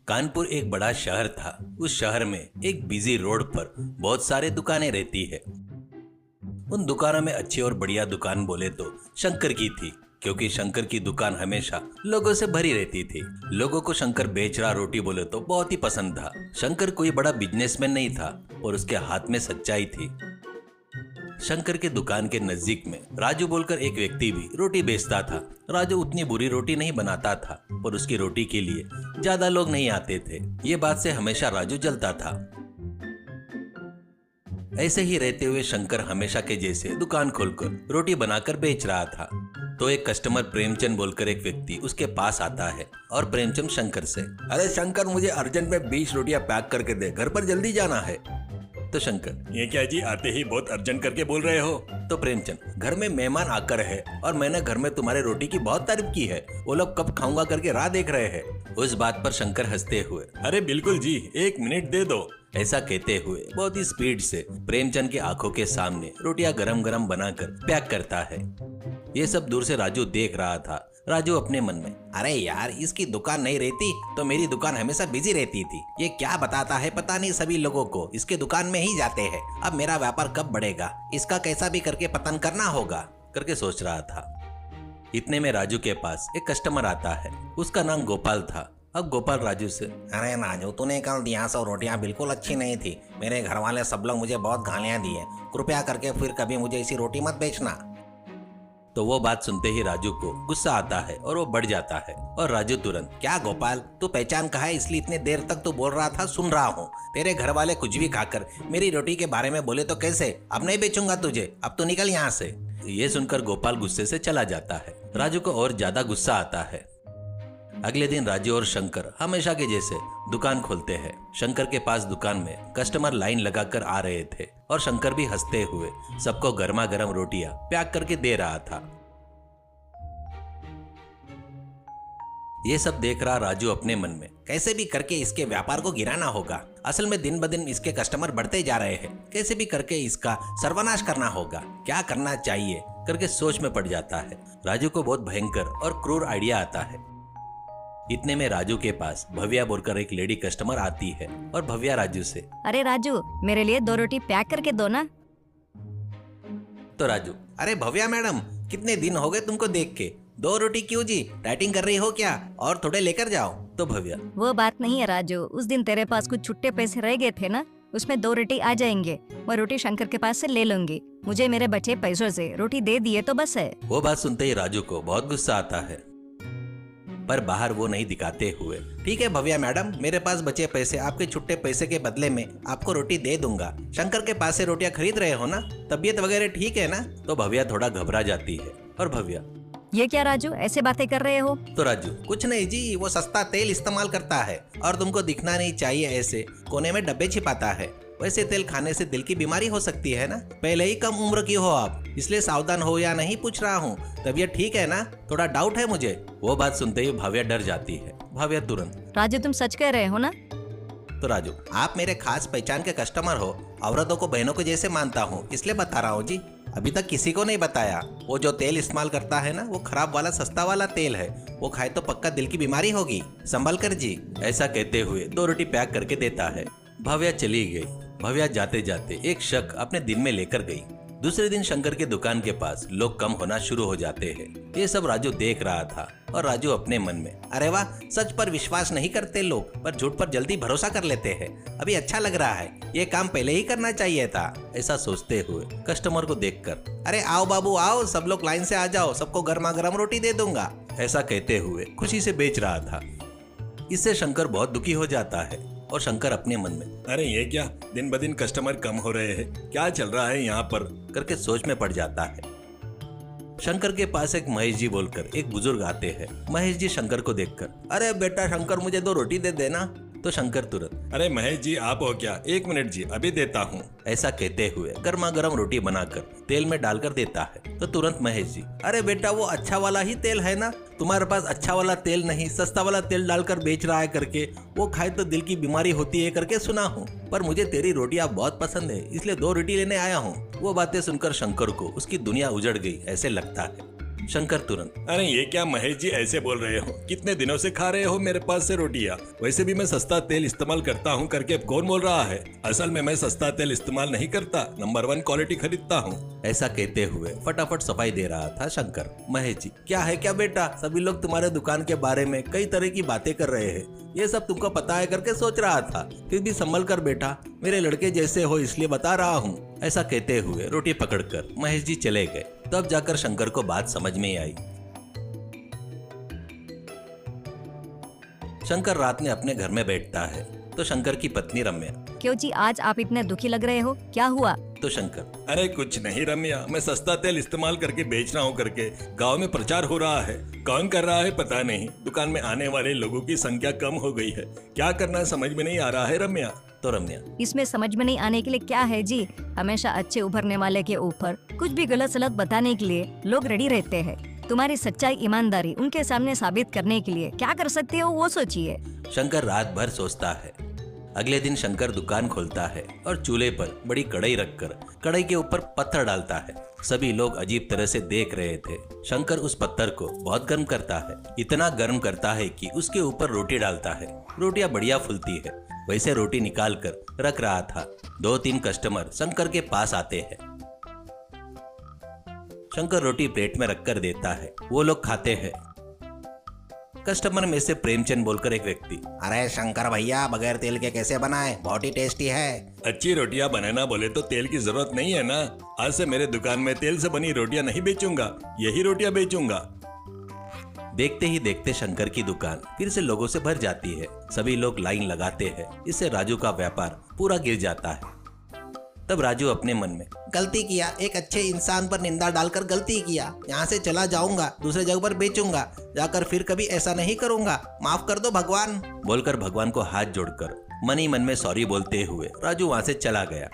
कानपुर एक बड़ा शहर था। उस शहर में एक बिजी रोड पर बहुत सारे दुकानें रहती है। उन दुकानों में अच्छी और बढ़िया दुकान बोले तो शंकर की थी, क्योंकि शंकर की दुकान हमेशा लोगों से भरी रहती थी। लोगों को शंकर बेच रहा रोटी बोले तो बहुत ही पसंद था। शंकर कोई बड़ा बिजनेसमैन नहीं था और उसके हाथ में सच्चाई थी। शंकर के दुकान के नजदीक में राजू बोलकर एक व्यक्ति भी रोटी बेचता था। राजू उतनी बुरी रोटी नहीं बनाता था, पर उसकी रोटी के लिए ज्यादा लोग नहीं आते थे। ये बात से हमेशा राजू जलता था। ऐसे ही रहते हुए शंकर हमेशा के जैसे दुकान खोलकर रोटी बनाकर बेच रहा था। तो एक कस्टमर प्रेमचंद बोलकर एक व्यक्ति उसके पास आता है और प्रेमचंद शंकर से, अरे शंकर, मुझे अर्जेंट में 20 रोटियां पैक करके दे, घर पर जल्दी जाना है। तो शंकर, ये क्या जी, आते ही बहुत अर्जेंट करके बोल रहे हो? तो प्रेमचंद, घर में मेहमान आकर है और मैंने घर में तुम्हारे रोटी की बहुत तारीफ की है। वो लोग कब खाऊंगा करके राह देख रहे हैं। उस बात पर शंकर हंसते हुए, अरे बिल्कुल जी, 1 मिनट दे दो। ऐसा कहते हुए बहुत ही स्पीड से प्रेमचंद की आंखों के सामने रोटियां गरम गरम बनाकर पैक करता है। ये सब दूर से राजू देख रहा था। राजू अपने मन में, अरे यार, इसकी दुकान नहीं रहती तो मेरी दुकान हमेशा बिजी रहती थी। ये क्या बताता है पता नहीं, सभी लोगों को इसके दुकान में ही जाते हैं। अब मेरा व्यापार कब बढ़ेगा, इसका कैसा भी करके पतन करना होगा करके सोच रहा था। इतने में राजू के पास एक कस्टमर आता है। उसका नाम गोपाल था। अब गोपाल राजू से, अरे राजू, तूने कल दिया 100 रोटियां बिल्कुल अच्छी नहीं थी। मेरे घर वाले सब लोग मुझे बहुत गालियां दी है। कृपया करके फिर कभी मुझे ऐसी रोटी मत बेचना। तो वो बात सुनते ही राजू को गुस्सा आता है और वो बढ़ जाता है। और राजू तुरंत, क्या गोपाल, तू पहचान कहा है, इसलिए इतने देर तक तू बोल रहा था, सुन रहा हूँ। तेरे घर वाले कुछ भी खाकर मेरी रोटी के बारे में बोले तो कैसे? अब नहीं बेचूंगा तुझे, अब तो निकल यहाँ से। ये सुनकर गोपाल गुस्से से चला जाता है। राजू को और ज्यादा गुस्सा आता है। अगले दिन राजू और शंकर हमेशा के जैसे दुकान खोलते हैं। शंकर के पास दुकान में कस्टमर लाइन लगाकर आ रहे थे और शंकर भी हंसते हुए सबको गर्मा गर्म रोटियां पैक करके दे रहा था। ये सब देख रहा राजू अपने मन में, कैसे भी करके इसके व्यापार को गिराना होगा। असल में दिन ब दिन इसके कस्टमर बढ़ते जा रहे हैं। कैसे भी करके इसका सर्वनाश करना होगा। क्या करना चाहिए करके सोच में पड़ जाता है। राजू को बहुत भयंकर और क्रूर आइडिया आता है। इतने में राजू के पास भव्या बोलकर एक लेडी कस्टमर आती है और भव्या राजू से, अरे राजू, मेरे लिए 2 रोटी पैक करके दो ना। तो राजू, अरे भव्या मैडम, कितने दिन हो गए तुमको देख के। 2 रोटी क्यों जी, डाइटिंग कर रही हो क्या? और थोड़े लेकर जाओ। तो भव्या, वो बात नहीं है राजू, उस दिन तेरे पास कुछ छुट्टे पैसे रह गए थे ना, उसमें 2 रोटी आ जाएंगे। मैं रोटी शंकर के पास से ले लूंगी। मुझे मेरे बचे पैसों से रोटी दे दिए तो बस है। वो बात सुनते ही राजू को बहुत गुस्सा आता है, पर बाहर वो नहीं दिखाते हुए, ठीक है भव्या मैडम, मेरे पास बचे पैसे आपके छुट्टे पैसे के बदले में आपको रोटी दे दूंगा। शंकर के पास से रोटियां खरीद रहे हो ना? तबीयत वगैरह ठीक है ना? तो भव्या थोड़ा घबरा जाती है। और भव्या, ये क्या राजू, ऐसे बातें कर रहे हो? तो राजू, कुछ नहीं जी, वो सस्ता तेल इस्तेमाल करता है और तुमको दिखना नहीं चाहिए, ऐसे कोने में डब्बे छिपाता है। वैसे तेल खाने से दिल की बीमारी हो सकती है ना? पहले ही कम उम्र की हो आप, इसलिए सावधान हो या नहीं पूछ रहा हूँ। तबीयत ठीक है ना? थोड़ा डाउट है मुझे। वो बात सुनते ही भव्या डर जाती है। भव्या तुरंत, राजू, तुम सच कह रहे हो ना? तो राजू, आप मेरे खास पहचान के कस्टमर हो। औरतों को बहनों को जैसे मानता हूँ, इसलिए बता रहा हूँ जी। अभी तक किसी को नहीं बताया। वो जो तेल इस्तेमाल करता है ना, वो खराब वाला सस्ता वाला तेल है। वो खाए तो पक्का दिल की बीमारी होगी, संभल कर जी। ऐसा कहते हुए 2 रोटी पैक करके देता है। भव्या चली गई। भव्या जाते जाते एक शक अपने दिल में लेकर गई। दूसरे दिन शंकर के दुकान के पास लोग कम होना शुरू हो जाते हैं। ये सब राजू देख रहा था और राजू अपने मन में, अरे वाह, सच पर विश्वास नहीं करते लोग, पर झूठ पर जल्दी भरोसा कर लेते हैं। अभी अच्छा लग रहा है, ये काम पहले ही करना चाहिए था। ऐसा सोचते हुए कस्टमर को देखकर, अरे आओ बाबू आओ, सब लोग लाइन से आ जाओ, सबको गर्मा गर्म रोटी दे दूंगा। ऐसा कहते हुए खुशी से बेच रहा था। इससे शंकर बहुत दुखी हो जाता है और शंकर अपने मन में, अरे ये क्या, दिन ब दिन कस्टमर कम हो रहे हैं, क्या चल रहा है यहाँ पर करके सोच में पड़ जाता है। शंकर के पास एक महेश जी बोलकर एक बुजुर्ग आते हैं। महेश जी शंकर को देखकर, अरे बेटा शंकर, मुझे 2 रोटी दे देना। तो शंकर तुरंत, अरे महेश जी, आप हो क्या? 1 मिनट जी, अभी देता हूँ। ऐसा कहते हुए गर्मा गर्म रोटी बनाकर तेल में डालकर देता है। तो तुरंत महेश जी, अरे बेटा, वो अच्छा वाला ही तेल है ना? तुम्हारे पास अच्छा वाला तेल नहीं, सस्ता वाला तेल डालकर बेच रहा है करके, वो खाए तो दिल की बीमारी होती है करके सुना हूँ। पर मुझे तेरी रोटियां बहुत पसंद है, इसलिए 2 रोटी लेने आया हूँ। वो बातें सुनकर शंकर को उसकी दुनिया उजड़ गई ऐसे लगता है। शंकर तुरंत, अरे ये क्या महेश जी ऐसे बोल रहे हो? कितने दिनों से खा रहे हो मेरे पास से रोटियां? वैसे भी मैं सस्ता तेल इस्तेमाल करता हूँ करके अब कौन बोल रहा है? असल में मैं सस्ता तेल इस्तेमाल नहीं करता, नंबर 1 क्वालिटी खरीदता हूँ। ऐसा कहते हुए फटाफट सफाई दे रहा था शंकर। महेश जी, क्या है क्या बेटा, सभी लोग तुम्हारे दुकान के बारे में कई तरह की बातें कर रहे हैं, ये सब तुमको पता है करके सोच रहा था, फिर भी संभल कर बेटा, मेरे लड़के जैसे हो इसलिए बता रहा हूँ। ऐसा कहते हुए रोटी पकड़कर महेश जी चले गए। तब जाकर शंकर को बात समझ में आई। शंकर रात में अपने घर में बैठता है तो शंकर की पत्नी रम्या, क्यों जी आज आप इतने दुखी लग रहे हो, क्या हुआ? तो शंकर, अरे कुछ नहीं रम्या, मैं सस्ता तेल इस्तेमाल करके बेच रहा हूँ करके गांव में प्रचार हो रहा है। कौन कर रहा है पता नहीं, दुकान में आने वाले लोगों की संख्या कम हो गई है, क्या करना है समझ में नहीं आ रहा है रम्या। तो रम्या, इसमें समझ में नहीं आने के लिए क्या है जी, हमेशा अच्छे उभरने वाले के ऊपर कुछ भी गलत सलत बताने के लिए लोग रेडी रहते हैं। तुम्हारी सच्चाई ईमानदारी उनके सामने साबित करने के लिए क्या कर सकते हो वो सोचिए। शंकर रात भर सोचता है। अगले दिन शंकर दुकान खोलता है और चूल्हे पर बड़ी कढ़ाई रखकर कढ़ाई के ऊपर पत्थर डालता है। सभी लोग अजीब तरह से देख रहे थे। शंकर उस पत्थर को बहुत गर्म करता है, इतना गर्म करता है कि उसके ऊपर रोटी डालता है। रोटियां बढ़िया फूलती है। वैसे रोटी निकाल कर रख रहा था, 2-3 कस्टमर शंकर के पास आते हैं। शंकर रोटी प्लेट में रखकर देता है, वो लोग खाते हैं। कस्टमर में से प्रेमचंद बोलकर एक व्यक्ति, अरे शंकर भैया, बगैर तेल के कैसे बनाए, बहुत ही टेस्टी है। अच्छी रोटियां बनाना बोले तो तेल की जरूरत नहीं है ना। आज से मेरे दुकान में तेल से बनी रोटियां नहीं बेचूंगा, यही रोटियां बेचूंगा। देखते ही देखते शंकर की दुकान फिर से लोगों से भर जाती है। सभी लोग लाइन लगाते हैं। इससे राजू का व्यापार पूरा गिर जाता है। तब राजू अपने मन में, गलती किया, एक अच्छे इंसान पर निंदा डालकर गलती किया, यहाँ से चला जाऊंगा, दूसरे जगह पर बेचूंगा, जाकर फिर कभी ऐसा नहीं करूंगा, माफ कर दो भगवान। बोलकर भगवान को हाथ जोड़कर मन ही मन में सॉरी बोलते हुए राजू वहां से चला गया।